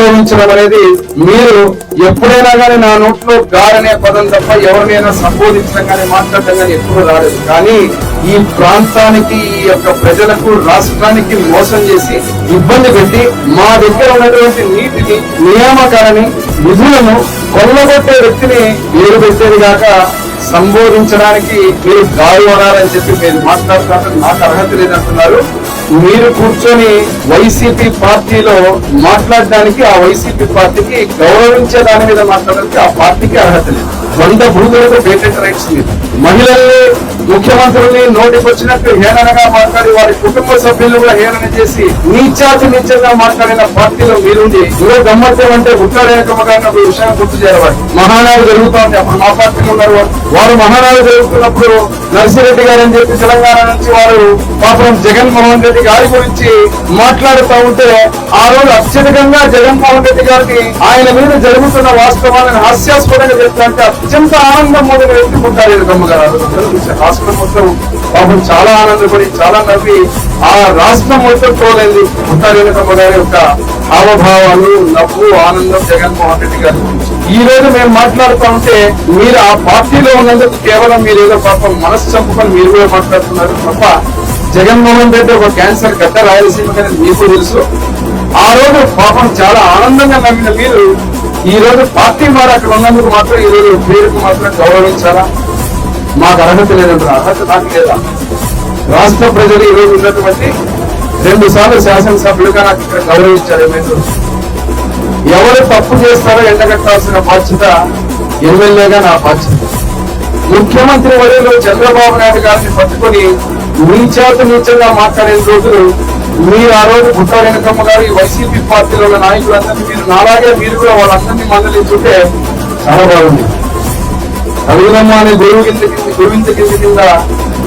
గౌరవించడం అనేది మీరు ఎప్పుడైనా కానీ నా నోట్లో గారనే పదం తప్ప ఎవరినైనా సంబోధించడం కానీ మాట్లాడటం కానీ ఎప్పుడు రాలేదు. కానీ ఈ ప్రాంతానికి ఈ యొక్క ప్రజలకు రాష్ట్రానికి మోసం చేసి ఇబ్బంది పెట్టి మా దగ్గర ఉన్నటువంటి నీటిని నియామకాలని నిధులను కొల్లగొట్టే వ్యక్తిని పేరు పెట్టేది కాక సంబోధించడానికి మీరు గారు అనాలని చెప్పి మీరు మాట్లాడుతున్నారు. నాకు అర్హత లేదంటున్నారు. మీరు కూర్చొని వైసీపీ పార్టీలో మాట్లాడడానికి ఆ వైసీపీ పార్టీకి గౌరవించే దాని మీద మాట్లాడడానికి ఆ పార్టీకి అర్హత లేదు. 100 భూములకు పేటెంట్ రైట్స్ లేదు. మహిళల్ని ముఖ్యమంత్రుల్ని నోటికి వచ్చినట్టు హేళనగా మాట్లాడి వారి కుటుంబ సభ్యులు కూడా హేళన చేసి నీచంగా మాట్లాడిన పార్టీలో మీరుండి ఇదో గమ్మత్యం అంటే గుట్టాడేకమగా విషయం గుర్తు చేయాలి. మహానాడు జరుగుతోంది. అప్పుడు మా పార్టీలో ఉన్నారు. వారు మహానాడు జరుగుతున్నప్పుడు నర్సిరెడ్డి గారు అని చెప్పి తెలంగాణ నుంచి వారు పాపం జగన్మోహన్ రెడ్డి గారి గురించి మాట్లాడుతూ ఉంటే ఆ రోజు అత్యధికంగా జగన్మోహన్ రెడ్డి గారికి ఆయన మీద జరుగుతున్న వాస్తవాలను హాస్యాస్పదంగా చెప్తాంటే అత్యంత ఆనందం మొదలు ఎత్తుకుంటారు ఎదుగమ్మ గారు. రాష్ట్రం మొత్తం పాపం చాలా ఆనందపడి చాలా నవ్వి ఆ రాష్ట్రం మొత్తం తోలైంది. ముట్టారెడ్డమ్మ గారి యొక్క హావభావాలు, నవ్వు, ఆనందం జగన్మోహన్ రెడ్డి గారి గురించి. ఈ రోజు మేము మాట్లాడుతూ ఉంటే మీరు ఆ పార్టీలో ఉన్నందుకు కేవలం మీరు ఏదో పాపం మనసు చంపుకొని మీరు కూడా మాట్లాడుతున్నారు తప్ప జగన్మోహన్ రెడ్డి ఒక క్యాన్సర్ గడ్డ రాయలసీమ అనేది మీకు తెలుసు. ఆ రోజు పాపం చాలా ఆనందంగా నమ్మిన మీరు ఈ రోజు పార్టీ మారి అక్కడ ఉన్నందుకు మాత్రం ఈ రోజు పేరుకు మాత్రం గౌరవించాలా? మాకు అర్హత లేదంటారు. అర్హత నాకు లేదా? రాష్ట్ర ప్రజలు ఈ రోజు ఉన్నటువంటి 2 సార్లు శాసనసభ్యులుగా నాకు ఇక్కడ గౌరవించారు. ఏమైనా ఎవరు తప్పు చేస్తారో ఎండగట్టాల్సిన బాధ్యత ఎమ్మెల్యేగా నా బాధ్యత. ముఖ్యమంత్రి వర్యులు చంద్రబాబు నాయుడు గారిని పట్టుకొని నీచంగా మాట్లాడిన రోజులు మీరు ఆ రోజు గుట్టారెడ్డమ్మ గారు ఈ వైసీపీ పార్టీలో ఉన్న నాయకులందరినీ మీరు నాలాగే మీరు కూడా వాళ్ళందరినీ మందలించుంటే చాలా బాగుంది. అడుగుదమ్మ అనే గోవింద కింద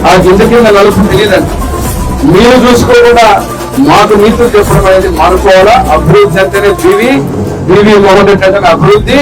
ఆ గింజ కింద నలుపు తెలియదండి. మీరు చూసుకోకుండా మాకు నీతులు చెప్పడం అనేది మానుకోవాలా? అభివృద్ధి అంటేనే బీవీ మోహన్ రెడ్డి అంటే అభివృద్ధి,